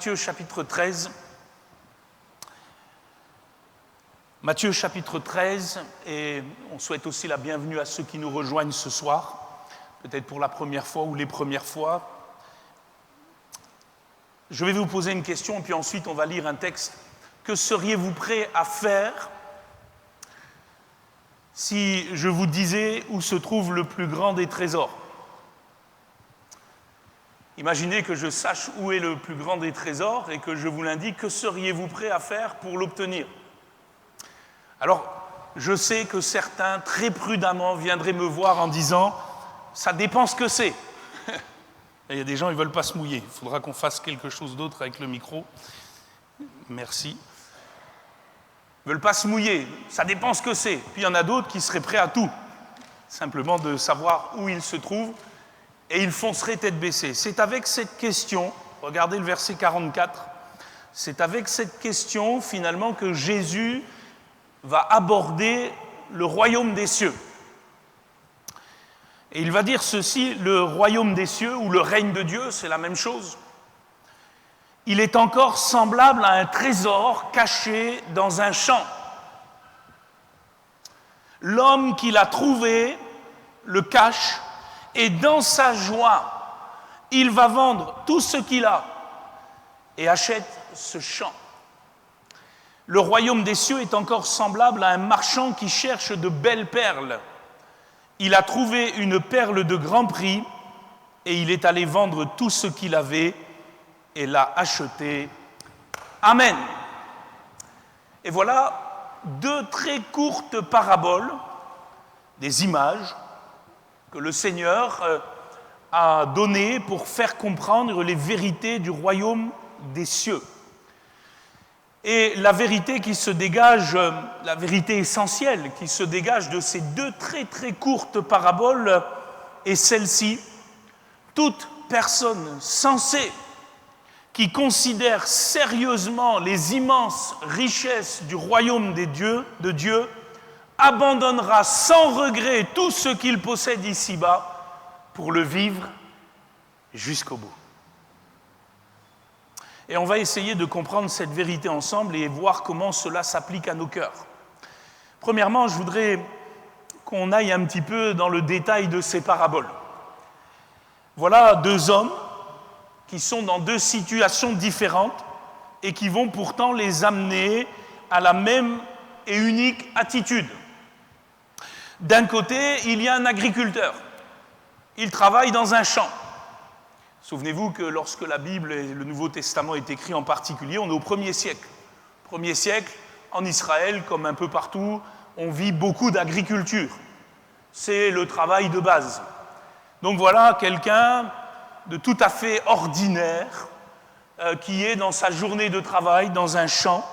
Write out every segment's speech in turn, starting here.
Matthieu chapitre 13. Matthieu chapitre 13, et on souhaite aussi la bienvenue à ceux qui nous rejoignent ce soir, peut-être pour la première fois ou les premières fois. Je vais vous poser une question, et puis ensuite on va lire un texte. Que seriez-vous prêt à faire si je vous disais où se trouve le plus grand des trésors ? Imaginez que je sache où est le plus grand des trésors et que je vous l'indique. Que seriez-vous prêt à faire pour l'obtenir ? Alors, je sais que certains, très prudemment, viendraient me voir en disant « ça dépend ce que c'est ». Il y a des gens, ils ne veulent pas se mouiller. Il faudra qu'on fasse quelque chose d'autre avec le micro. Merci. Ils ne veulent pas se mouiller. Ça dépend ce que c'est. Puis il y en a d'autres qui seraient prêts à tout. Simplement de savoir où il se trouve. Et ils fonceraient tête baissée. C'est avec cette question, regardez le verset 44, c'est avec cette question, finalement, que Jésus va aborder le royaume des cieux. Et il va dire ceci, le royaume des cieux, ou le règne de Dieu, c'est la même chose. Il est encore semblable à un trésor caché dans un champ. L'homme qui l'a trouvé le cache, et dans sa joie, il va vendre tout ce qu'il a et achète ce champ. Le royaume des cieux est encore semblable à un marchand qui cherche de belles perles. Il a trouvé une perle de grand prix et il est allé vendre tout ce qu'il avait et l'a achetée. Amen. Et voilà deux très courtes paraboles, des images, que le Seigneur a donné pour faire comprendre les vérités du royaume des cieux. Et la vérité qui se dégage, la vérité essentielle qui se dégage de ces deux très très courtes paraboles est celle-ci. Toute personne sensée qui considère sérieusement les immenses richesses du royaume de Dieu, abandonnera sans regret tout ce qu'il possède ici-bas pour le vivre jusqu'au bout. Et on va essayer de comprendre cette vérité ensemble et voir comment cela s'applique à nos cœurs. Premièrement, je voudrais qu'on aille un petit peu dans le détail de ces paraboles. Voilà deux hommes qui sont dans deux situations différentes et qui vont pourtant les amener à la même et unique attitude. D'un côté, il y a un agriculteur. Il travaille dans un champ. Souvenez-vous que lorsque la Bible et le Nouveau Testament est écrit en particulier, on est au 1er siècle. 1er siècle, en Israël, comme un peu partout, on vit beaucoup d'agriculture. C'est le travail de base. Donc voilà quelqu'un de tout à fait ordinaire qui est dans sa journée de travail dans un champ.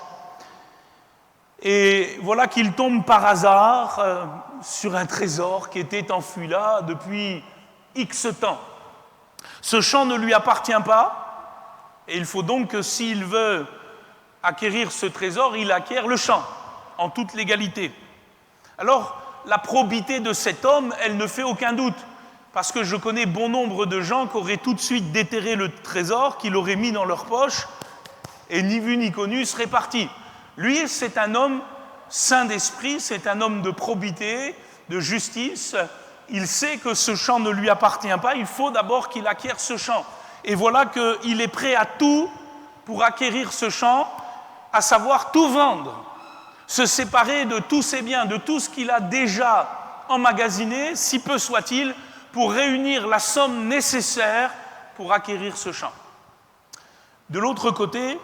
Et voilà qu'il tombe par hasard sur un trésor qui était enfui là depuis X temps. Ce champ ne lui appartient pas, et il faut donc que s'il veut acquérir ce trésor, il acquiert le champ, en toute légalité. Alors, la probité de cet homme, elle ne fait aucun doute, parce que je connais bon nombre de gens qui auraient tout de suite déterré le trésor, qui l'auraient mis dans leur poche, et ni vu ni connu, seraient partis. Lui, c'est un homme saint d'esprit, c'est un homme de probité, de justice. Il sait que ce champ ne lui appartient pas, il faut d'abord qu'il acquiert ce champ. Et voilà qu'il est prêt à tout pour acquérir ce champ, à savoir tout vendre, se séparer de tous ses biens, de tout ce qu'il a déjà emmagasiné, si peu soit-il, pour réunir la somme nécessaire pour acquérir ce champ. De l'autre côté,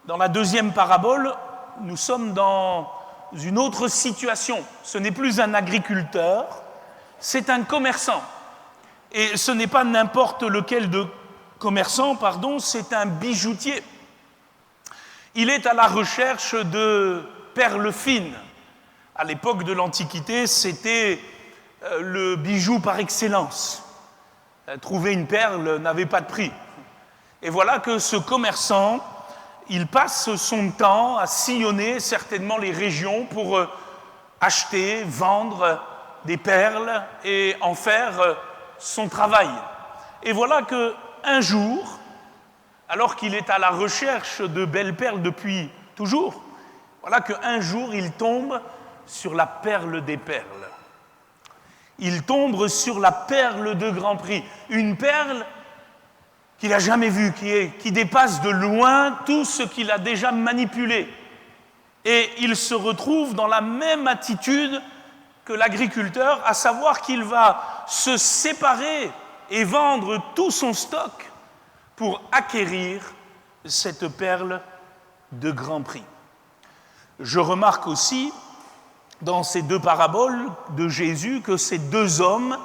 dans la deuxième parabole, nous sommes dans une autre situation. Ce n'est plus un agriculteur, c'est un commerçant. Et ce n'est pas n'importe lequel de commerçant, c'est un bijoutier. Il est à la recherche de perles fines. À l'époque de l'Antiquité, c'était le bijou par excellence. Trouver une perle n'avait pas de prix. Et voilà que ce commerçant, il passe son temps à sillonner certainement les régions pour acheter, vendre des perles et en faire son travail. Et voilà qu'un jour, alors qu'il est à la recherche de belles perles depuis toujours, voilà qu'un jour il tombe sur la perle des perles. Il tombe sur la perle de grand prix, une perle qu'il n'a jamais vue, qui dépasse de loin tout ce qu'il a déjà manipulé. Et il se retrouve dans la même attitude que l'agriculteur, à savoir qu'il va se séparer et vendre tout son stock pour acquérir cette perle de grand prix. Je remarque aussi dans ces deux paraboles de Jésus que ces deux hommes,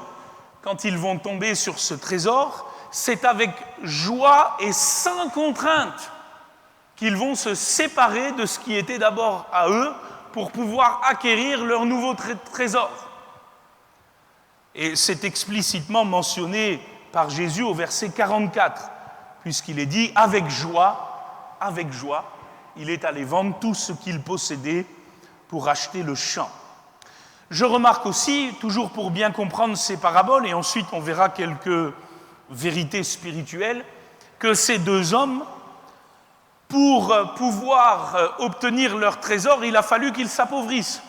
quand ils vont tomber sur ce trésor, c'est avec joie et sans contrainte qu'ils vont se séparer de ce qui était d'abord à eux pour pouvoir acquérir leur nouveau trésor. Et c'est explicitement mentionné par Jésus au verset 44, puisqu'il est dit « avec joie, il est allé vendre tout ce qu'il possédait pour acheter le champ. » Je remarque aussi, toujours pour bien comprendre ces paraboles, et ensuite on verra quelques vérités spirituelles, que ces deux hommes, pour pouvoir obtenir leur trésor, il a fallu qu'ils s'appauvrissent.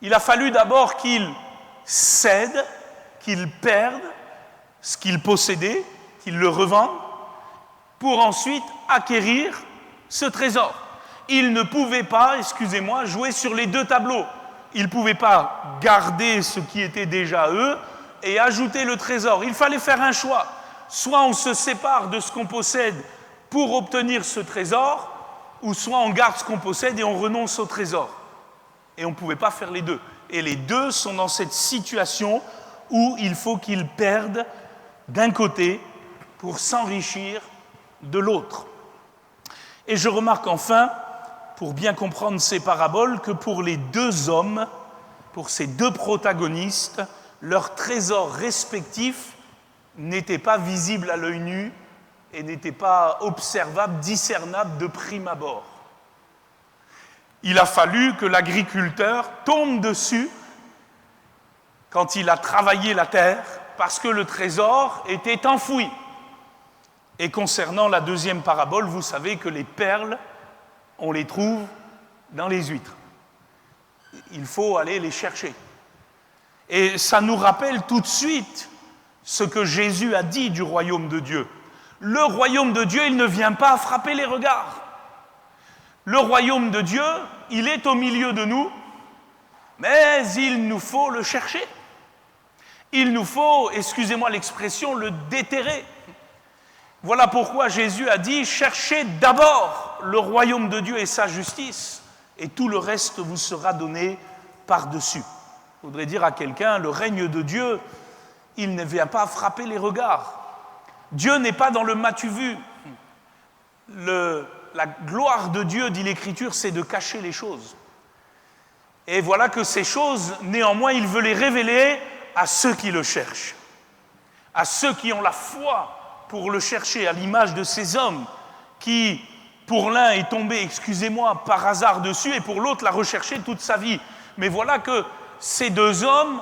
Il a fallu d'abord qu'ils cèdent, qu'ils perdent ce qu'ils possédaient, qu'ils le revendent, pour ensuite acquérir ce trésor. Ils ne pouvaient pas, jouer sur les deux tableaux. Ils ne pouvaient pas garder ce qui était déjà eux et ajouter le trésor. Il fallait faire un choix. Soit on se sépare de ce qu'on possède pour obtenir ce trésor, ou soit on garde ce qu'on possède et on renonce au trésor. Et on ne pouvait pas faire les deux. Et les deux sont dans cette situation où il faut qu'ils perdent d'un côté pour s'enrichir de l'autre. Et je remarque enfin, pour bien comprendre ces paraboles, que pour les deux hommes, pour ces deux protagonistes, leurs trésors respectifs n'étaient pas visibles à l'œil nu et n'étaient pas observables, discernables de prime abord. Il a fallu que l'agriculteur tombe dessus quand il a travaillé la terre, parce que le trésor était enfoui. Et concernant la deuxième parabole, vous savez que les perles, on les trouve dans les huîtres. Il faut aller les chercher. Et ça nous rappelle tout de suite ce que Jésus a dit du royaume de Dieu. Le royaume de Dieu, il ne vient pas frapper les regards. Le royaume de Dieu, il est au milieu de nous, mais il nous faut le chercher. Il nous faut, excusez-moi l'expression, le déterrer. Voilà pourquoi Jésus a dit « Cherchez d'abord le royaume de Dieu et sa justice, et tout le reste vous sera donné par-dessus. » Je voudrais dire à quelqu'un, le règne de Dieu, il ne vient pas frapper les regards. Dieu n'est pas dans le m'as-tu vu. La gloire de Dieu, dit l'Écriture, c'est de cacher les choses. Et voilà que ces choses, néanmoins, il veut les révéler à ceux qui le cherchent, à ceux qui ont la foi pour le chercher, à l'image de ces hommes qui, pour l'un, est tombé, excusez-moi, par hasard dessus, et pour l'autre, l'a recherché toute sa vie. Mais voilà que ces deux hommes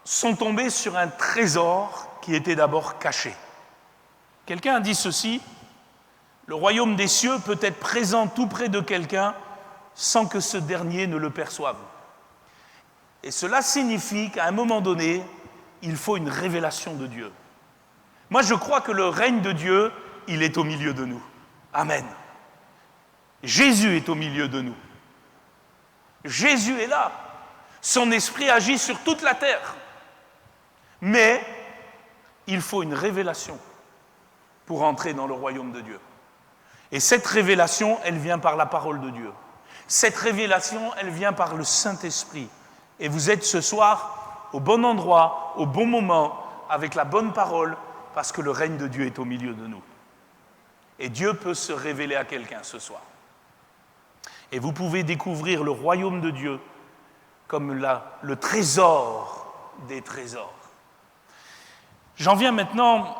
sont tombés sur un trésor qui était d'abord caché. Quelqu'un a dit ceci: le royaume des cieux peut être présent tout près de quelqu'un sans que ce dernier ne le perçoive. Et cela signifie qu'à un moment donné, il faut une révélation de Dieu. Moi, je crois que le règne de Dieu, il est au milieu de nous. Amen. Jésus est au milieu de nous. Jésus est là. Son esprit agit sur toute la terre. Mais il faut une révélation pour entrer dans le royaume de Dieu. Et cette révélation, elle vient par la parole de Dieu. Cette révélation, elle vient par le Saint-Esprit. Et vous êtes ce soir au bon endroit, au bon moment, avec la bonne parole, parce que le règne de Dieu est au milieu de nous. Et Dieu peut se révéler à quelqu'un ce soir. Et vous pouvez découvrir le royaume de Dieu comme le trésor des trésors. J'en viens maintenant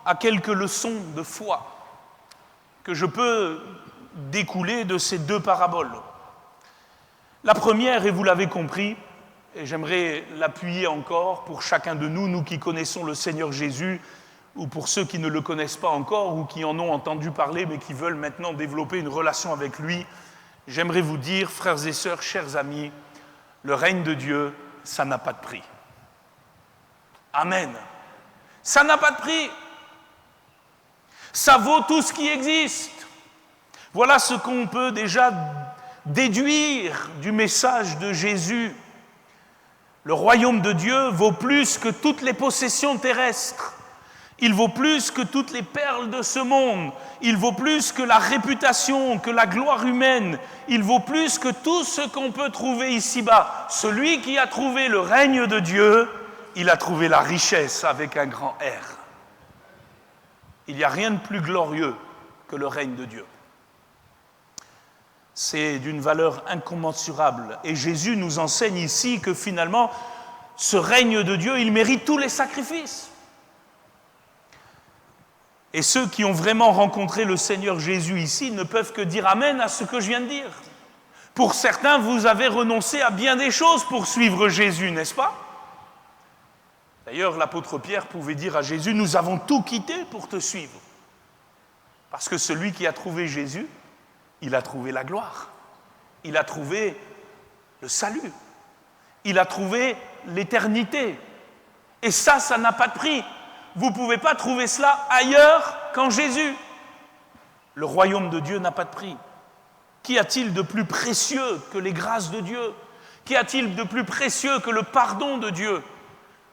à quelques leçons de foi que je peux découler de ces deux paraboles. La première, et vous l'avez compris, et j'aimerais l'appuyer encore pour chacun de nous, nous qui connaissons le Seigneur Jésus, ou pour ceux qui ne le connaissent pas encore ou qui en ont entendu parler mais qui veulent maintenant développer une relation avec lui, j'aimerais vous dire, frères et sœurs, chers amis, le règne de Dieu, ça n'a pas de prix. Amen. Ça n'a pas de prix. Ça vaut tout ce qui existe. Voilà ce qu'on peut déjà déduire du message de Jésus. Le royaume de Dieu vaut plus que toutes les possessions terrestres. Il vaut plus que toutes les perles de ce monde. Il vaut plus que la réputation, que la gloire humaine. Il vaut plus que tout ce qu'on peut trouver ici-bas. Celui qui a trouvé le règne de Dieu, il a trouvé la richesse avec un grand R. Il n'y a rien de plus glorieux que le règne de Dieu. C'est d'une valeur incommensurable. Et Jésus nous enseigne ici que finalement, ce règne de Dieu, il mérite tous les sacrifices. Et ceux qui ont vraiment rencontré le Seigneur Jésus ici ne peuvent que dire Amen à ce que je viens de dire. Pour certains, vous avez renoncé à bien des choses pour suivre Jésus, n'est-ce pas? D'ailleurs, l'apôtre Pierre pouvait dire à Jésus, nous avons tout quitté pour te suivre. Parce que celui qui a trouvé Jésus, il a trouvé la gloire. Il a trouvé le salut. Il a trouvé l'éternité. Et ça n'a pas de prix. Vous ne pouvez pas trouver cela ailleurs qu'en Jésus. Le royaume de Dieu n'a pas de prix. Qu'y a-t-il de plus précieux que les grâces de Dieu? Qu'y a-t-il de plus précieux que le pardon de Dieu?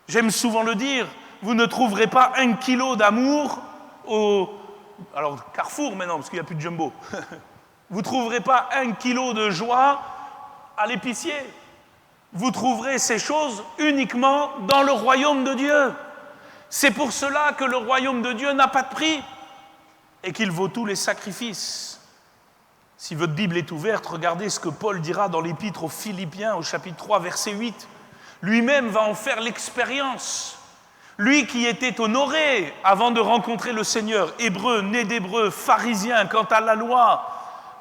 J'aime souvent le dire, vous ne trouverez pas 1 kilo d'amour au Carrefour maintenant, parce qu'il n'y a plus de jumbo. Vous ne trouverez pas 1 kilo de joie à l'épicier. Vous trouverez ces choses uniquement dans le royaume de Dieu. C'est pour cela que le royaume de Dieu n'a pas de prix et qu'il vaut tous les sacrifices. Si votre Bible est ouverte, regardez ce que Paul dira dans l'épître aux Philippiens, au chapitre 3, verset 8. Lui-même va en faire l'expérience. Lui qui était honoré avant de rencontrer le Seigneur, hébreu, né d'hébreu, pharisien, quant à la loi,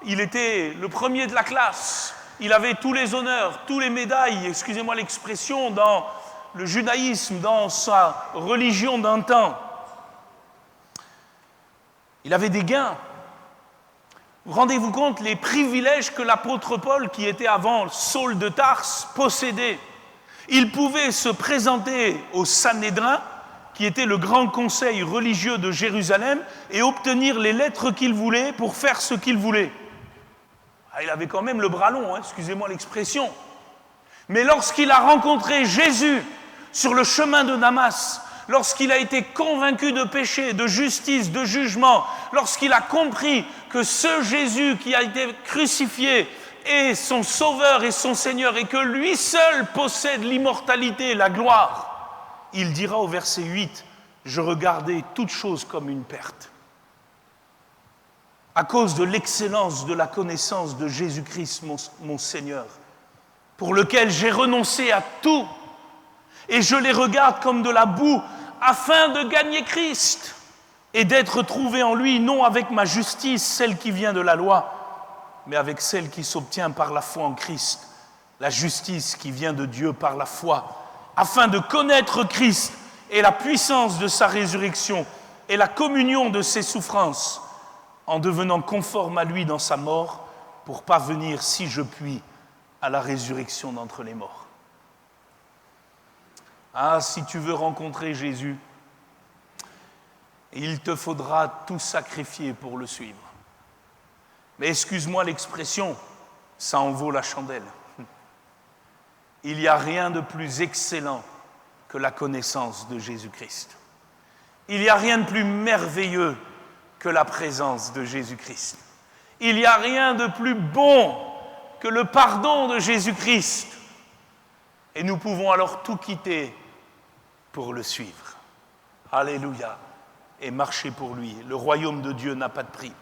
il était le premier de la classe. Il avait tous les honneurs, tous les médailles, excusez-moi l'expression, dans le judaïsme, dans sa religion d'un temps. Il avait des gains. Rendez-vous compte les privilèges que l'apôtre Paul, qui était avant Saul de Tarse, possédait. Il pouvait se présenter au Sanhédrin, qui était le grand conseil religieux de Jérusalem, et obtenir les lettres qu'il voulait pour faire ce qu'il voulait. Il avait quand même le bras long, excusez-moi l'expression. Mais lorsqu'il a rencontré Jésus sur le chemin de Damas, lorsqu'il a été convaincu de péché, de justice, de jugement, lorsqu'il a compris que ce Jésus qui a été crucifié est son Sauveur et son Seigneur et que lui seul possède l'immortalité, la gloire, il dira au verset 8, « Je regardais toute chose comme une perte. » À cause de l'excellence de la connaissance de Jésus-Christ, mon Seigneur, pour lequel j'ai renoncé à tout, et je les regarde comme de la boue, afin de gagner Christ, et d'être trouvé en lui, non avec ma justice, celle qui vient de la loi, mais avec celle qui s'obtient par la foi en Christ, la justice qui vient de Dieu par la foi, afin de connaître Christ et la puissance de sa résurrection et la communion de ses souffrances, en devenant conforme à lui dans sa mort, pour parvenir, si je puis, à la résurrection d'entre les morts. Ah, si tu veux rencontrer Jésus, il te faudra tout sacrifier pour le suivre. Mais excuse-moi l'expression, ça en vaut la chandelle. Il n'y a rien de plus excellent que la connaissance de Jésus-Christ. Il n'y a rien de plus merveilleux que la présence de Jésus-Christ. Il n'y a rien de plus bon que le pardon de Jésus-Christ. Et nous pouvons alors tout quitter pour le suivre. Alléluia. Et marcher pour lui. Le royaume de Dieu n'a pas de prix.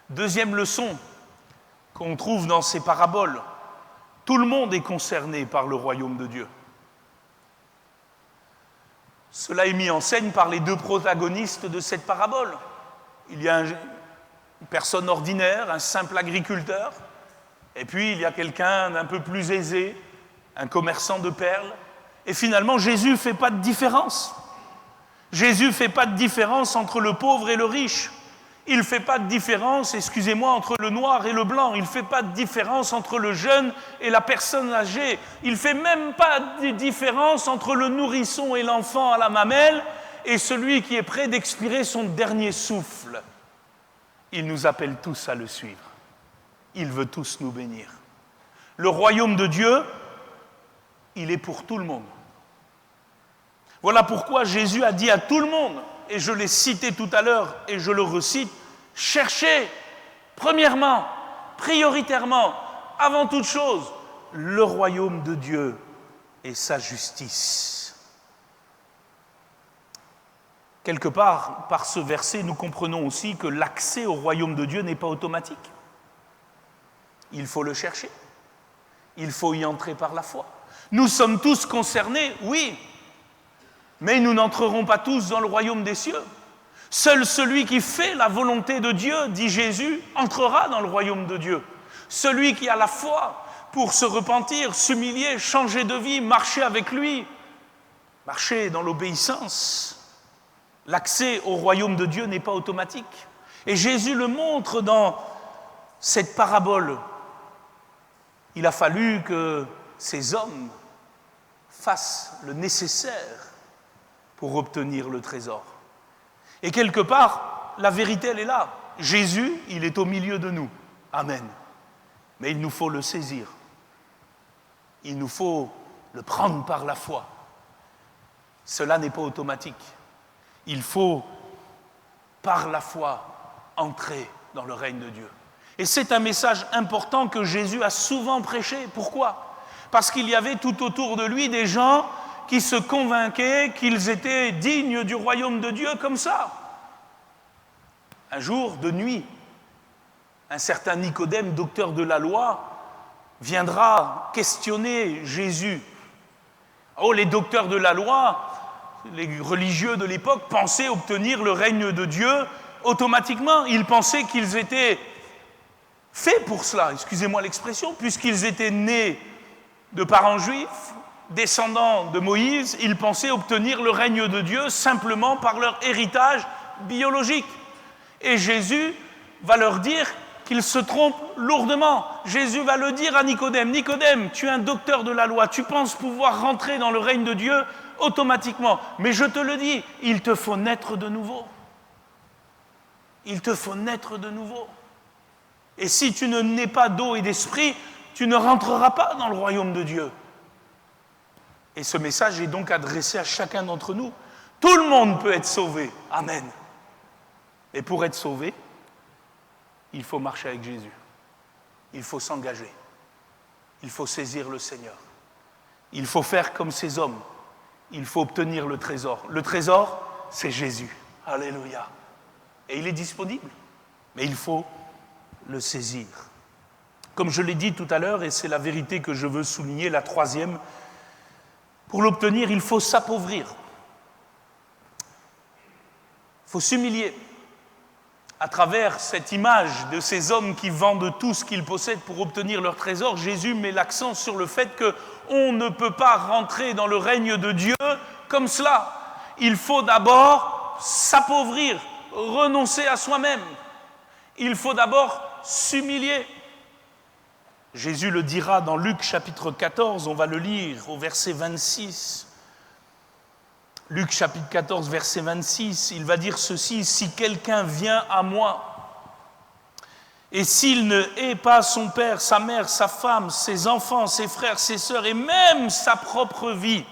Deuxième leçon qu'on trouve dans ces paraboles. Tout le monde est concerné par le royaume de Dieu. Cela est mis en scène par les deux protagonistes de cette parabole. Il y a une personne ordinaire, un simple agriculteur, et puis il y a quelqu'un d'un peu plus aisé, un commerçant de perles. Et finalement, Jésus ne fait pas de différence. Jésus ne fait pas de différence entre le pauvre et le riche. Il ne fait pas de différence, excusez-moi, entre le noir et le blanc. Il ne fait pas de différence entre le jeune et la personne âgée. Il ne fait même pas de différence entre le nourrisson et l'enfant à la mamelle et celui qui est prêt d'expirer son dernier souffle. Il nous appelle tous à le suivre. Il veut tous nous bénir. Le royaume de Dieu, il est pour tout le monde. Voilà pourquoi Jésus a dit à tout le monde, et je l'ai cité tout à l'heure et je le recite, cherchez premièrement, prioritairement, avant toute chose, le royaume de Dieu et sa justice. Quelque part, par ce verset, nous comprenons aussi que l'accès au royaume de Dieu n'est pas automatique. Il faut le chercher. Il faut y entrer par la foi. Nous sommes tous concernés, oui, mais nous n'entrerons pas tous dans le royaume des cieux. Seul celui qui fait la volonté de Dieu, dit Jésus, entrera dans le royaume de Dieu. Celui qui a la foi pour se repentir, s'humilier, changer de vie, marcher avec lui, marcher dans l'obéissance. L'accès au royaume de Dieu n'est pas automatique. Et Jésus le montre dans cette parabole. Il a fallu que ces hommes fassent le nécessaire pour obtenir le trésor. Et quelque part, la vérité, elle est là. Jésus, il est au milieu de nous. Amen. Mais il nous faut le saisir. Il nous faut le prendre par la foi. Cela n'est pas automatique. Il faut, par la foi, entrer dans le règne de Dieu. Et c'est un message important que Jésus a souvent prêché. Pourquoi ? Parce qu'il y avait tout autour de lui des gens qui se convainquaient qu'ils étaient dignes du royaume de Dieu comme ça. Un jour, de nuit, un certain Nicodème, docteur de la loi, viendra questionner Jésus. Oh, les docteurs de la loi, les religieux de l'époque pensaient obtenir le règne de Dieu automatiquement. Ils pensaient qu'ils étaient faits pour cela, excusez-moi l'expression, puisqu'ils étaient nés de parents juifs, descendants de Moïse, ils pensaient obtenir le règne de Dieu simplement par leur héritage biologique. Et Jésus va leur dire qu'ils se trompent lourdement. Jésus va le dire à Nicodème. Nicodème, tu es un docteur de la loi, tu penses pouvoir rentrer dans le règne de Dieu automatiquement. Mais je te le dis, il te faut naître de nouveau. Il te faut naître de nouveau. Et si tu ne nais pas d'eau et d'esprit, tu ne rentreras pas dans le royaume de Dieu. Et ce message est donc adressé à chacun d'entre nous. Tout le monde peut être sauvé. Amen. Et pour être sauvé, il faut marcher avec Jésus. Il faut s'engager. Il faut saisir le Seigneur. Il faut faire comme ces hommes. Il faut obtenir le trésor. Le trésor, c'est Jésus. Alléluia. Et il est disponible. Mais il faut le saisir. Comme je l'ai dit tout à l'heure, et c'est la vérité que je veux souligner, la troisième, pour l'obtenir, il faut s'appauvrir. Il faut s'humilier. À travers cette image de ces hommes qui vendent tout ce qu'ils possèdent pour obtenir leur trésor, Jésus met l'accent sur le fait qu'on ne peut pas rentrer dans le règne de Dieu comme cela. Il faut d'abord s'appauvrir, renoncer à soi-même. Il faut d'abord s'humilier. Jésus le dira dans Luc chapitre 14, on va le lire au verset 26. Luc chapitre 14, verset 26, il va dire ceci: « Si quelqu'un vient à moi, et s'il ne hait pas son père, sa mère, sa femme, ses enfants, ses frères, ses sœurs, et même sa propre vie,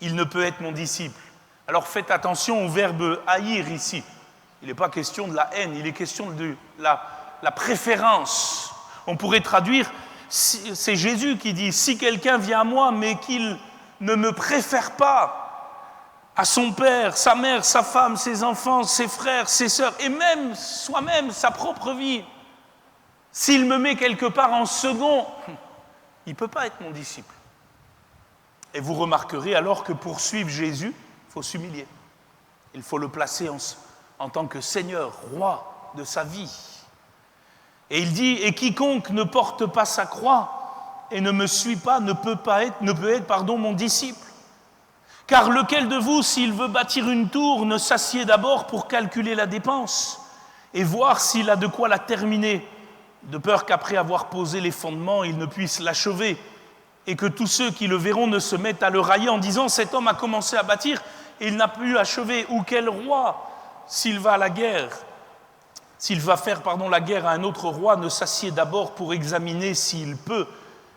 il ne peut être mon disciple. » Alors faites attention au verbe « haïr » ici. Il n'est pas question de la haine, il est question de la préférence. On pourrait traduire, c'est Jésus qui dit « Si quelqu'un vient à moi, mais qu'il ne me préfère pas à son père, sa mère, sa femme, ses enfants, ses frères, ses sœurs, et même soi-même, sa propre vie, s'il me met quelque part en second, il ne peut pas être mon disciple. » Et vous remarquerez alors que pour suivre Jésus, il faut s'humilier. Il faut le placer en tant que Seigneur, roi de sa vie. Et il dit « Et quiconque ne porte pas sa croix et ne me suit pas ne peut être mon disciple. » Car lequel de vous, s'il veut bâtir une tour, ne s'assied d'abord pour calculer la dépense et voir s'il a de quoi la terminer, de peur qu'après avoir posé les fondements, il ne puisse l'achever, et que tous ceux qui le verront ne se mettent à le railler en disant « Cet homme a commencé à bâtir et il n'a pu achever ». Ou quel roi, s'il va faire la guerre à un autre roi, ne s'assied d'abord pour examiner s'il peut,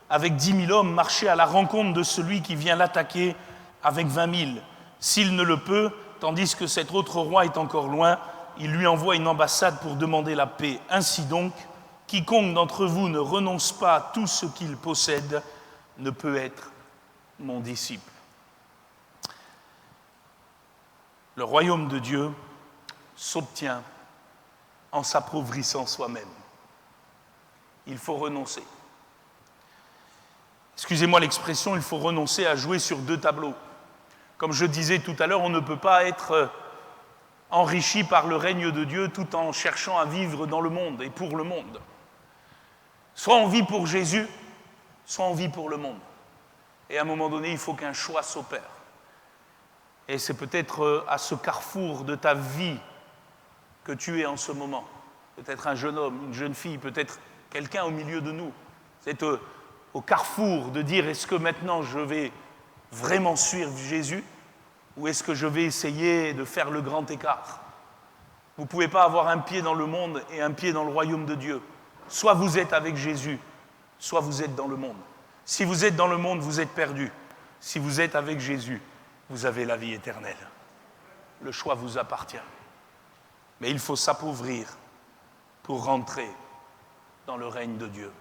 avec 10 000 hommes, marcher à la rencontre de celui qui vient l'attaquer avec 20 000. S'il ne le peut, tandis que cet autre roi est encore loin, il lui envoie une ambassade pour demander la paix. Ainsi donc, quiconque d'entre vous ne renonce pas à tout ce qu'il possède ne peut être mon disciple. Le royaume de Dieu s'obtient en s'appauvrissant soi-même. Il faut renoncer. Excusez-moi l'expression, il faut renoncer à jouer sur 2 tableaux. Comme je disais tout à l'heure, on ne peut pas être enrichi par le règne de Dieu tout en cherchant à vivre dans le monde et pour le monde. Soit on vit pour Jésus, soit on vit pour le monde. Et à un moment donné, il faut qu'un choix s'opère. Et c'est peut-être à ce carrefour de ta vie que tu es en ce moment. Peut-être un jeune homme, une jeune fille, peut-être quelqu'un au milieu de nous. C'est au carrefour de dire, est-ce que maintenant je vais vraiment suivre Jésus ou est-ce que je vais essayer de faire le grand écart? Vous ne pouvez pas avoir un pied dans le monde et un pied dans le royaume de Dieu. Soit vous êtes avec Jésus, soit vous êtes dans le monde. Si vous êtes dans le monde, vous êtes perdu. Si vous êtes avec Jésus, vous avez la vie éternelle. Le choix vous appartient. Mais il faut s'appauvrir pour rentrer dans le règne de Dieu.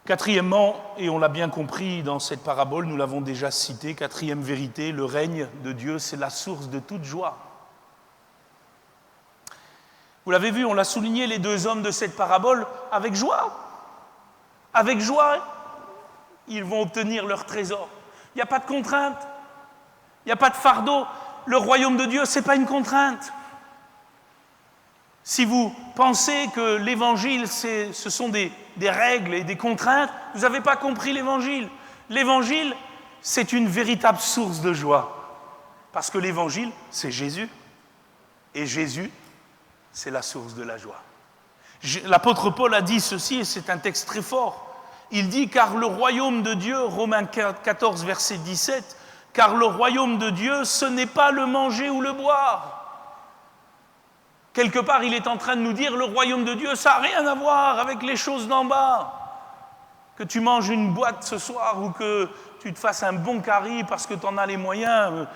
Quatrièmement, et on l'a bien compris dans cette parabole, nous l'avons déjà cité, quatrième vérité, le règne de Dieu, c'est la source de toute joie. Vous l'avez vu, on l'a souligné, les 2 hommes de cette parabole, avec joie. Avec joie, ils vont obtenir leur trésor. Il n'y a pas de contrainte, il n'y a pas de fardeau. Le royaume de Dieu, ce n'est pas une contrainte. Si vous pensez que l'évangile, ce sont des règles et des contraintes, vous n'avez pas compris l'évangile. L'évangile, c'est une véritable source de joie. Parce que l'évangile, c'est Jésus. Et Jésus, c'est la source de la joie. L'apôtre Paul a dit ceci, et c'est un texte très fort. Il dit, car le royaume de Dieu, Romains 14, verset 17, car le royaume de Dieu, ce n'est pas le manger ou le boire. Quelque part, il est en train de nous dire, le royaume de Dieu, ça n'a rien à voir avec les choses d'en bas. Que tu manges une boîte ce soir ou que tu te fasses un bon curry parce que tu en as les moyens,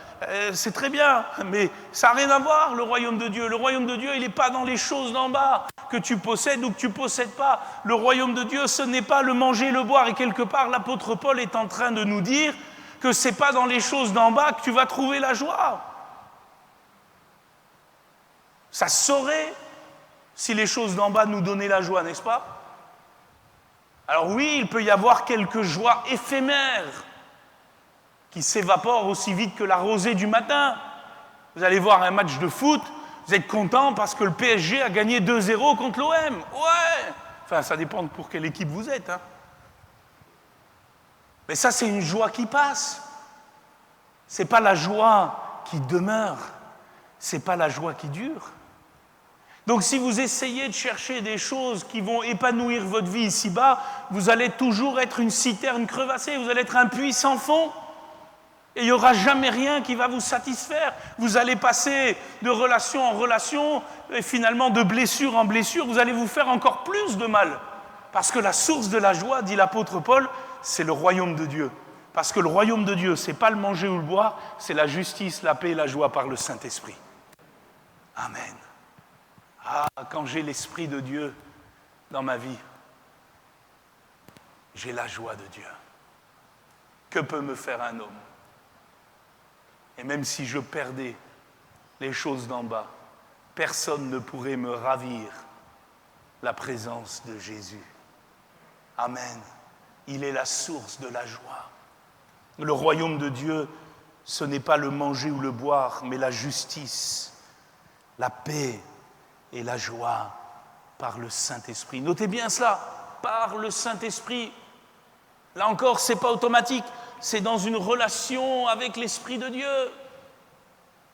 c'est très bien, mais ça n'a rien à voir, le royaume de Dieu. Le royaume de Dieu, il n'est pas dans les choses d'en bas, que tu possèdes ou que tu ne possèdes pas. Le royaume de Dieu, ce n'est pas le manger et le boire. Et quelque part, l'apôtre Paul est en train de nous dire que ce n'est pas dans les choses d'en bas que tu vas trouver la joie. Ça saurait si les choses d'en bas nous donnaient la joie, n'est-ce pas? Alors oui, il peut y avoir quelques joies éphémères qui s'évaporent aussi vite que la rosée du matin. Vous allez voir un match de foot, vous êtes content parce que le PSG a gagné 2-0 contre l'OM. Ouais! Enfin, ça dépend pour quelle équipe vous êtes. Hein. Mais ça, c'est une joie qui passe. Ce n'est pas la joie qui demeure. Ce n'est pas la joie qui dure. Donc si vous essayez de chercher des choses qui vont épanouir votre vie ici-bas, vous allez toujours être une citerne crevassée, vous allez être un puits sans fond. Et il n'y aura jamais rien qui va vous satisfaire. Vous allez passer de relation en relation, et finalement de blessure en blessure, vous allez vous faire encore plus de mal. Parce que la source de la joie, dit l'apôtre Paul, c'est le royaume de Dieu. Parce que le royaume de Dieu, ce n'est pas le manger ou le boire, c'est la justice, la paix et la joie par le Saint-Esprit. Amen. Ah, quand j'ai l'Esprit de Dieu dans ma vie, j'ai la joie de Dieu. Que peut me faire un homme? Et même si je perdais les choses d'en bas, personne ne pourrait me ravir la présence de Jésus. Amen. Il est la source de la joie. Le royaume de Dieu, ce n'est pas le manger ou le boire, mais la justice, la paix et la joie par le Saint-Esprit. Notez bien cela, par le Saint-Esprit. Là encore, ce n'est pas automatique. c'est dans une relation avec l'Esprit de Dieu.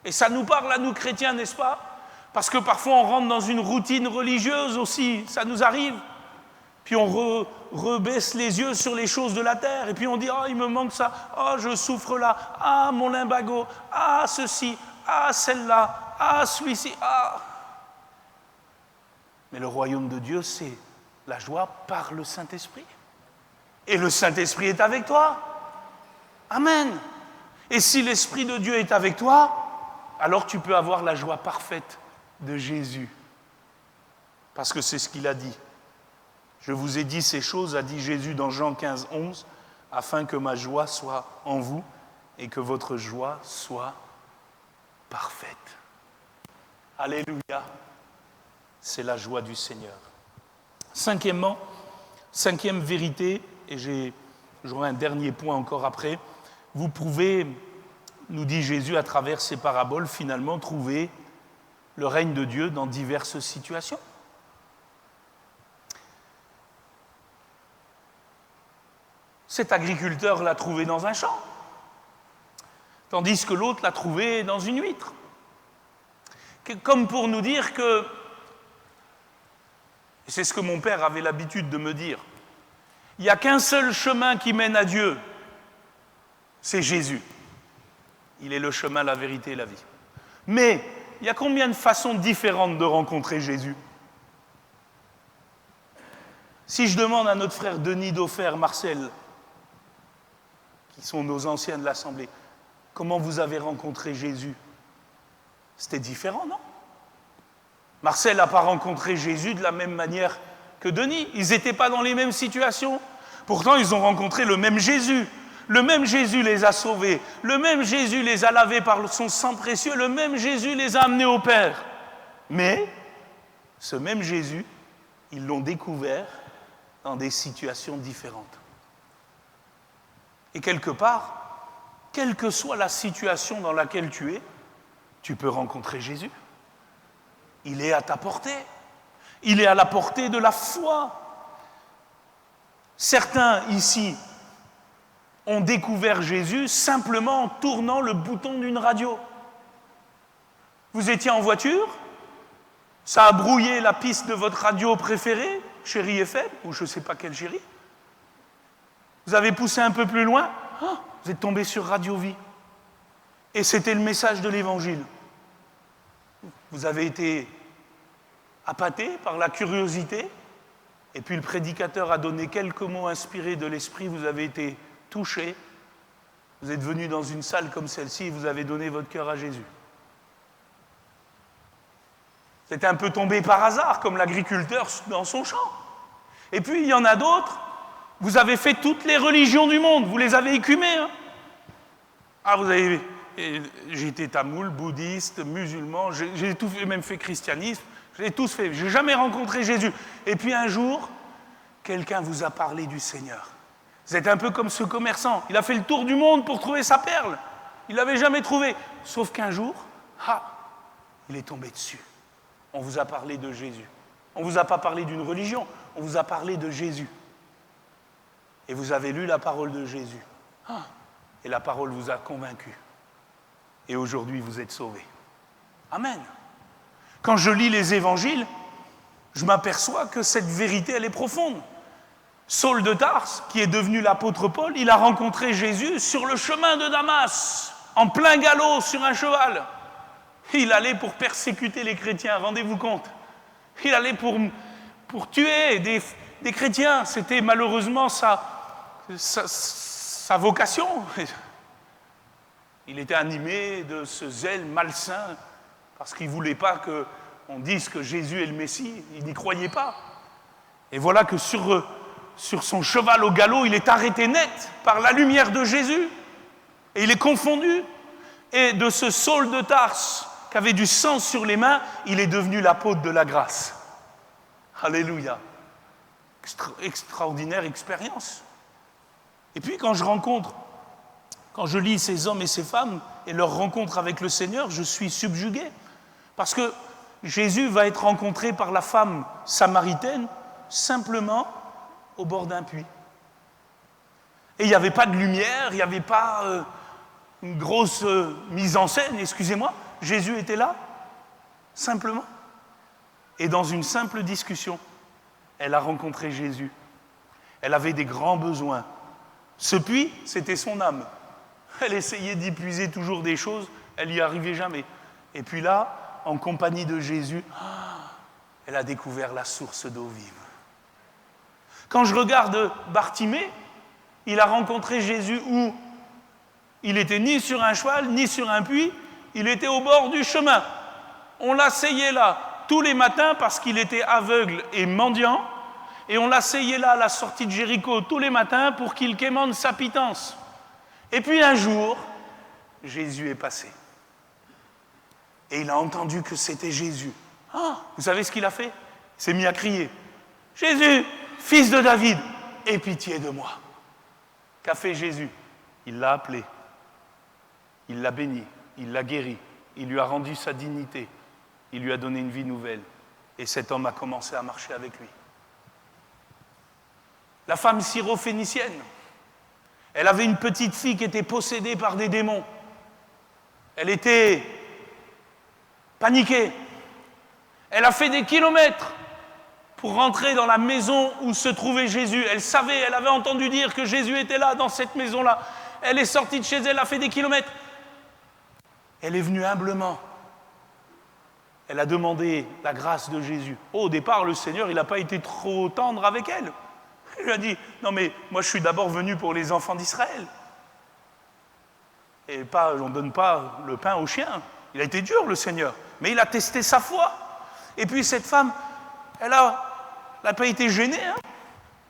Et ça nous parle à nous chrétiens, n'est-ce pas? Parce que parfois on rentre dans une routine religieuse aussi, ça nous arrive. Puis on rebaisse les yeux sur les choses de la terre. Et puis on dit, il me manque ça. Je souffre là. Mon lumbago. Ceci. Celle-là. Celui-ci. Mais le royaume de Dieu, c'est la joie par le Saint-Esprit. Et le Saint-Esprit est avec toi. Amen. Et si l'Esprit de Dieu est avec toi, alors tu peux avoir la joie parfaite de Jésus. Parce que c'est ce qu'il a dit. Je vous ai dit ces choses, a dit Jésus dans Jean 15, 11, afin que ma joie soit en vous et que votre joie soit parfaite. Alléluia. C'est la joie du Seigneur. Cinquième vérité, et j'aurai un dernier point encore après, vous pouvez, nous dit Jésus à travers ces paraboles, finalement trouver le règne de Dieu dans diverses situations. Cet agriculteur l'a trouvé dans un champ, tandis que l'autre l'a trouvé dans une huître. Comme pour nous dire que, et c'est ce que mon père avait l'habitude de me dire, il n'y a qu'un seul chemin qui mène à Dieu, c'est Jésus. Il est le chemin, la vérité et la vie. Mais il y a combien de façons différentes de rencontrer Jésus? Si je demande à notre frère Denis Daupher, Marcel, qui sont nos anciens de l'Assemblée, comment vous avez rencontré Jésus? C'était différent, non? Marcel n'a pas rencontré Jésus de la même manière que Denis. Ils n'étaient pas dans les mêmes situations. Pourtant, ils ont rencontré le même Jésus. Le même Jésus les a sauvés. Le même Jésus les a lavés par son sang précieux. Le même Jésus les a amenés au Père. Mais, ce même Jésus, ils l'ont découvert dans des situations différentes. Et quelque part, quelle que soit la situation dans laquelle tu es, tu peux rencontrer Jésus. Il est à ta portée. Il est à la portée de la foi. Certains ici ont découvert Jésus simplement en tournant le bouton d'une radio. Vous étiez en voiture, ça a brouillé la piste de votre radio préférée, Chérie FM, ou je ne sais pas quelle chérie. Vous avez poussé un peu plus loin, vous êtes tombé sur Radio Vie. Et c'était le message de l'Évangile. Vous avez été appâté par la curiosité, et puis le prédicateur a donné quelques mots inspirés de l'Esprit, vous avez été touché, vous êtes venu dans une salle comme celle-ci et vous avez donné votre cœur à Jésus. C'est un peu tombé par hasard, comme l'agriculteur dans son champ. Et puis, il y en a d'autres, vous avez fait toutes les religions du monde, vous les avez écumées. J'ai été tamoul, bouddhiste, musulman, j'ai tout fait, même fait christianisme, j'ai tous fait, j'ai jamais rencontré Jésus. Et puis un jour, quelqu'un vous a parlé du Seigneur. Vous êtes un peu comme ce commerçant, il a fait le tour du monde pour trouver sa perle. Il ne l'avait jamais trouvée. Sauf qu'un jour, il est tombé dessus. On vous a parlé de Jésus. On ne vous a pas parlé d'une religion, on vous a parlé de Jésus. Et vous avez lu la parole de Jésus. Et la parole vous a convaincu. Et aujourd'hui, vous êtes sauvés. Amen. Quand je lis les évangiles, je m'aperçois que cette vérité, elle est profonde. Saul de Tarse, qui est devenu l'apôtre Paul, il a rencontré Jésus sur le chemin de Damas, en plein galop sur un cheval. Il allait pour persécuter les chrétiens, rendez-vous compte. Il allait pour tuer des chrétiens. C'était malheureusement sa vocation. Il était animé de ce zèle malsain parce qu'il ne voulait pas qu'on dise que Jésus est le Messie. Il n'y croyait pas. Et voilà que sur son cheval au galop, il est arrêté net par la lumière de Jésus. Et il est confondu. Et de ce Saul de Tarse, qui avait du sang sur les mains, il est devenu l'apôtre de la grâce. Alléluia. Extraordinaire expérience. Et puis quand je lis ces hommes et ces femmes et leur rencontre avec le Seigneur, je suis subjugué. Parce que Jésus va être rencontré par la femme samaritaine simplement au bord d'un puits. Et il n'y avait pas de lumière, il n'y avait pas une grosse mise en scène, excusez-moi. Jésus était là, simplement. Et dans une simple discussion, elle a rencontré Jésus. Elle avait des grands besoins. Ce puits, c'était son âme. Elle essayait d'y puiser toujours des choses, elle n'y arrivait jamais. Et puis là, en compagnie de Jésus, elle a découvert la source d'eau vive. Quand je regarde Bartimée, il a rencontré Jésus où il n'était ni sur un cheval, ni sur un puits, il était au bord du chemin. On l'asseyait là tous les matins parce qu'il était aveugle et mendiant, et on l'asseyait là à la sortie de Jéricho tous les matins pour qu'il quémande sa pitance. Et puis un jour, Jésus est passé. Et il a entendu que c'était Jésus. Vous savez ce qu'il a fait? Il s'est mis à crier. « Jésus, fils de David, aie pitié de moi. » Qu'a fait Jésus? Il l'a appelé. Il l'a béni. Il l'a guéri. Il lui a rendu sa dignité. Il lui a donné une vie nouvelle. Et cet homme a commencé à marcher avec lui. La femme syrophénicienne, elle avait une petite fille qui était possédée par des démons. Elle était paniquée. Elle a fait des kilomètres pour rentrer dans la maison où se trouvait Jésus. Elle savait, elle avait entendu dire que Jésus était là, dans cette maison-là. Elle est sortie de chez elle, elle a fait des kilomètres. Elle est venue humblement. Elle a demandé la grâce de Jésus. Au départ, le Seigneur, il n'a pas été trop tendre avec elle. Il lui a dit, non mais moi je suis d'abord venu pour les enfants d'Israël. Et pas, on ne donne pas le pain aux chiens. Il a été dur, le Seigneur. Mais il a testé sa foi. Et puis cette femme, elle n'a pas été gênée, hein.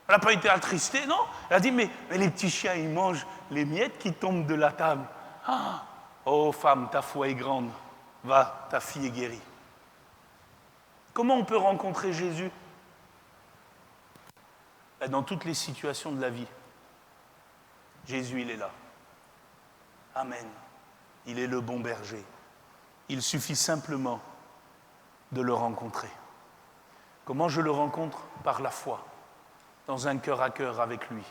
Elle n'a pas été attristée, non. Elle a dit, mais les petits chiens, ils mangent les miettes qui tombent de la table. Oh femme, ta foi est grande. Va, ta fille est guérie. Comment on peut rencontrer Jésus? Dans toutes les situations de la vie. Jésus, il est là. Amen. Il est le bon berger. Il suffit simplement de le rencontrer. Comment je le rencontre? Par la foi, dans un cœur à cœur avec lui,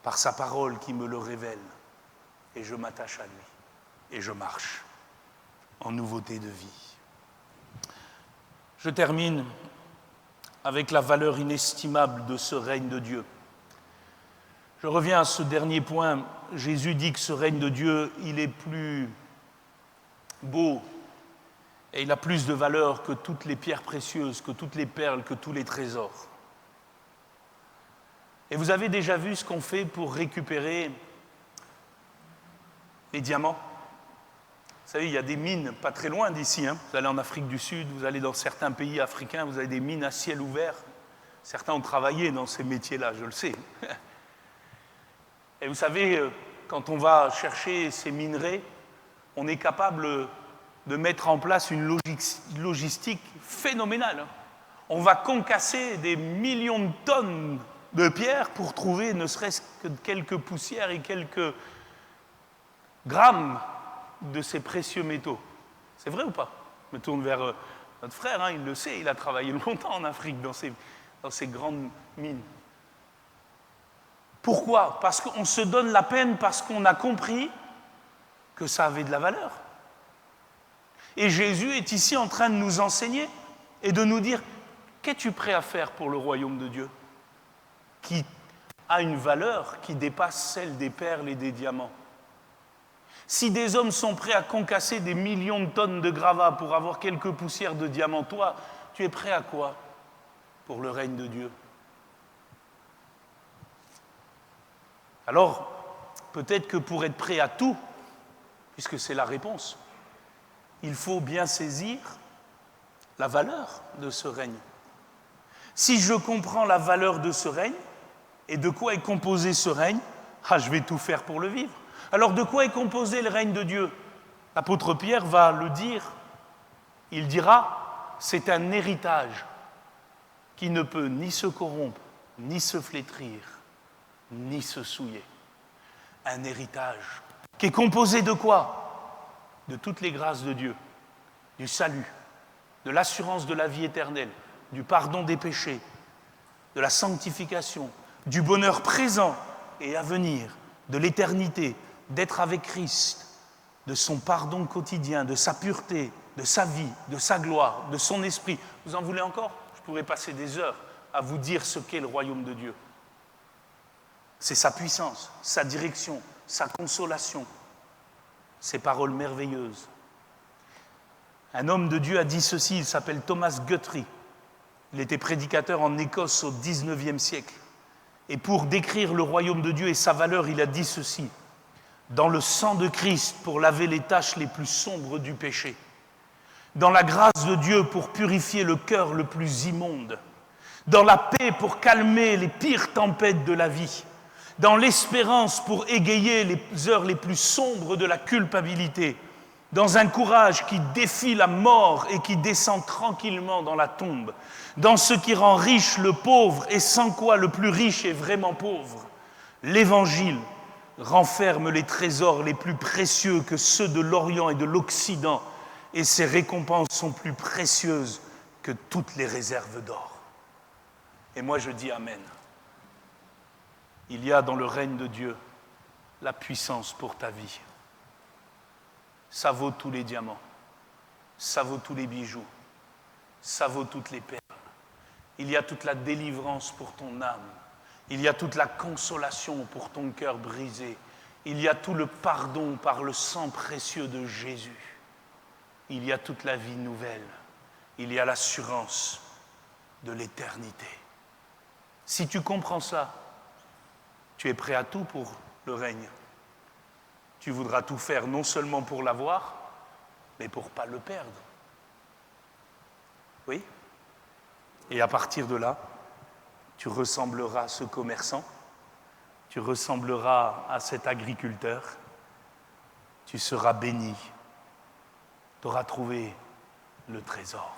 par sa parole qui me le révèle. Et je m'attache à lui. Et je marche en nouveauté de vie. Je termine avec la valeur inestimable de ce règne de Dieu. Je reviens à ce dernier point. Jésus dit que ce règne de Dieu, il est plus beau et il a plus de valeur que toutes les pierres précieuses, que toutes les perles, que tous les trésors. Et vous avez déjà vu ce qu'on fait pour récupérer les diamants? Vous savez, il y a des mines pas très loin d'ici. Vous allez en Afrique du Sud, vous allez dans certains pays africains, vous avez des mines à ciel ouvert. Certains ont travaillé dans ces métiers-là, je le sais. Et vous savez, quand on va chercher ces minerais, on est capable de mettre en place une logistique phénoménale. On va concasser des millions de tonnes de pierres pour trouver ne serait-ce que quelques poussières et quelques grammes de ces précieux métaux. C'est vrai ou pas? Je me tourne vers notre frère, il le sait, il a travaillé longtemps en Afrique dans ces grandes mines. Pourquoi? Parce qu'on se donne la peine, parce qu'on a compris que ça avait de la valeur. Et Jésus est ici en train de nous enseigner et de nous dire, qu'es-tu prêt à faire pour le royaume de Dieu, qui a une valeur qui dépasse celle des perles et des diamants? Si des hommes sont prêts à concasser des millions de tonnes de gravats pour avoir quelques poussières de diamants, toi, tu es prêt à quoi pour le règne de Dieu? Alors, peut-être que pour être prêt à tout, puisque c'est la réponse, il faut bien saisir la valeur de ce règne. Si je comprends la valeur de ce règne, et de quoi est composé ce règne, je vais tout faire pour le vivre. Alors de quoi est composé le règne de Dieu? L'apôtre Pierre va le dire. Il dira, c'est un héritage qui ne peut ni se corrompre, ni se flétrir, ni se souiller. Un héritage qui est composé de quoi? De toutes les grâces de Dieu, du salut, de l'assurance de la vie éternelle, du pardon des péchés, de la sanctification, du bonheur présent et à venir, de l'éternité, d'être avec Christ, de son pardon quotidien, de sa pureté, de sa vie, de sa gloire, de son esprit. Vous en voulez encore? Je pourrais passer des heures à vous dire ce qu'est le royaume de Dieu. C'est sa puissance, sa direction, sa consolation, ses paroles merveilleuses. Un homme de Dieu a dit ceci, il s'appelle Thomas Guthrie. Il était prédicateur en Écosse au XIXe siècle. Et pour décrire le royaume de Dieu et sa valeur, il a dit ceci: dans le sang de Christ pour laver les taches les plus sombres du péché, dans la grâce de Dieu pour purifier le cœur le plus immonde, dans la paix pour calmer les pires tempêtes de la vie, dans l'espérance pour égayer les heures les plus sombres de la culpabilité, dans un courage qui défie la mort et qui descend tranquillement dans la tombe, dans ce qui rend riche le pauvre et sans quoi le plus riche est vraiment pauvre. L'Évangile renferme les trésors les plus précieux que ceux de l'Orient et de l'Occident, et ses récompenses sont plus précieuses que toutes les réserves d'or. Et moi je dis Amen. Il y a dans le règne de Dieu la puissance pour ta vie. Ça vaut tous les diamants, ça vaut tous les bijoux, ça vaut toutes les perles. Il y a toute la délivrance pour ton âme. Il y a toute la consolation pour ton cœur brisé. Il y a tout le pardon par le sang précieux de Jésus. Il y a toute la vie nouvelle. Il y a l'assurance de l'éternité. Si tu comprends ça, tu es prêt à tout pour le règne. Tu voudras tout faire non seulement pour l'avoir, mais pour ne pas le perdre. Oui? Et à partir de là, tu ressembleras à ce commerçant, tu ressembleras à cet agriculteur, tu seras béni, tu auras trouvé le trésor.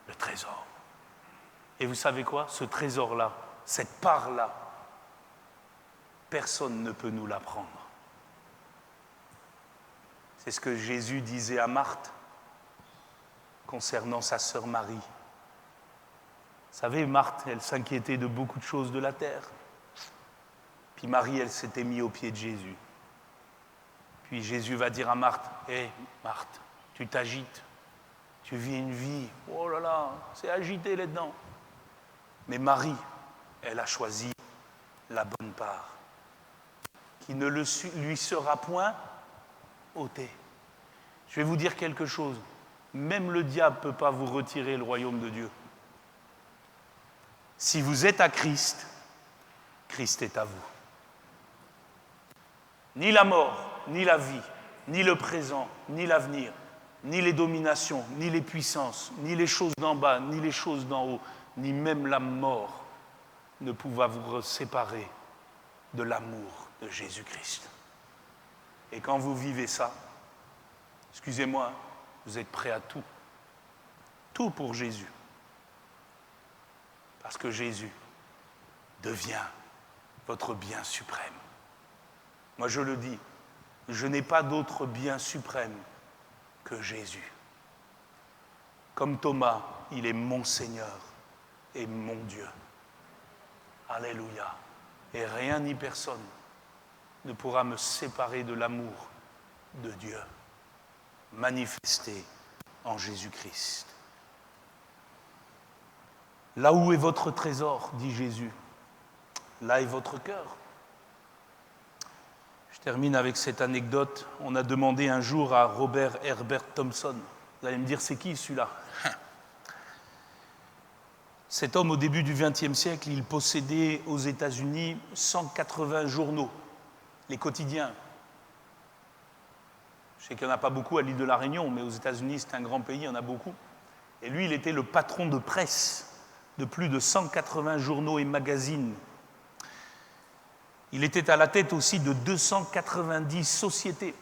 Le trésor. Et vous savez quoi? Ce trésor-là, cette part-là, personne ne peut nous la prendre. C'est ce que Jésus disait à Marthe concernant sa sœur Marie. Vous savez, Marthe, elle s'inquiétait de beaucoup de choses de la terre. Puis Marie, elle s'était mise aux pieds de Jésus. Puis Jésus va dire à Marthe: hé, Marthe, tu t'agites, tu vis une vie, oh là là, c'est agité là-dedans. Mais Marie, elle a choisi la bonne part, qui ne lui sera point ôtée. Je vais vous dire quelque chose, même le diable ne peut pas vous retirer le royaume de Dieu. Si vous êtes à Christ, Christ est à vous. Ni la mort, ni la vie, ni le présent, ni l'avenir, ni les dominations, ni les puissances, ni les choses d'en bas, ni les choses d'en haut, ni même la mort ne pourra vous séparer de l'amour de Jésus-Christ. Et quand vous vivez ça, excusez-moi, vous êtes prêt à tout. Tout pour Jésus. Parce que Jésus devient votre bien suprême. Moi je le dis, je n'ai pas d'autre bien suprême que Jésus. Comme Thomas, il est mon Seigneur et mon Dieu. Alléluia. Et rien ni personne ne pourra me séparer de l'amour de Dieu, manifesté en Jésus-Christ. Là où est votre trésor, dit Jésus, là est votre cœur. Je termine avec cette anecdote. On a demandé un jour à Robert Herbert Thompson. Vous allez me dire, c'est qui celui-là? Cet homme, au début du XXe siècle, il possédait aux États-Unis 180 journaux, les quotidiens. Je sais qu'il n'y en a pas beaucoup à l'île de la Réunion, mais aux États-Unis, c'est un grand pays, il y en a beaucoup. Et lui, il était le patron de presse de plus de 180 journaux et magazines. Il était à la tête aussi de 290 sociétés.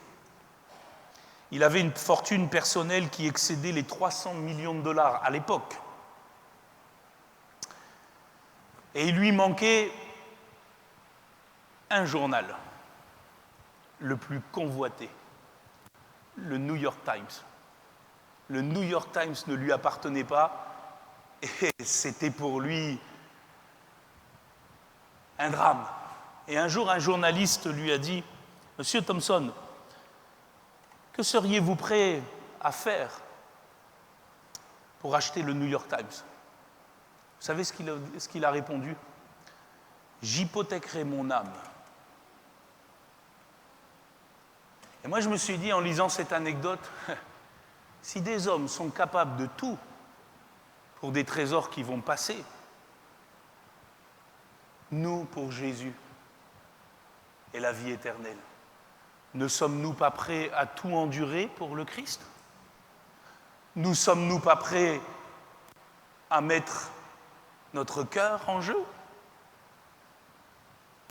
Il avait une fortune personnelle qui excédait les 300 millions de dollars à l'époque. Et il lui manquait un journal, le plus convoité, le New York Times. Le New York Times ne lui appartenait pas et c'était pour lui un drame. Et un jour, un journaliste lui a dit, « Monsieur Thompson, que seriez-vous prêt à faire pour acheter le New York Times ?» Vous savez ce qu'il a répondu? « J'hypothèquerai mon âme. » Et moi, je me suis dit, en lisant cette anecdote, si des hommes sont capables de tout pour des trésors qui vont passer, nous, pour Jésus et la vie éternelle, ne sommes-nous pas prêts à tout endurer pour le Christ? Ne sommes-nous pas prêts à mettre notre cœur en jeu?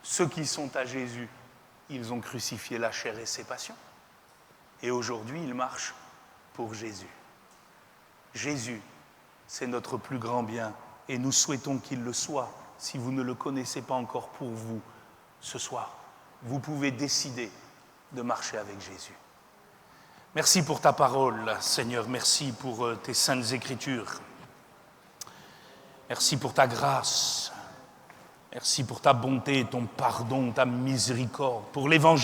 Ceux qui sont à Jésus, ils ont crucifié la chair et ses passions. Et aujourd'hui, ils marchent pour Jésus. Jésus, c'est notre plus grand bien et nous souhaitons qu'il le soit. Si vous ne le connaissez pas encore pour vous, ce soir, vous pouvez décider de marcher avec Jésus. Merci pour ta parole, Seigneur. Merci pour tes saintes Écritures. Merci pour ta grâce. Merci pour ta bonté, ton pardon, ta miséricorde, pour l'évangile.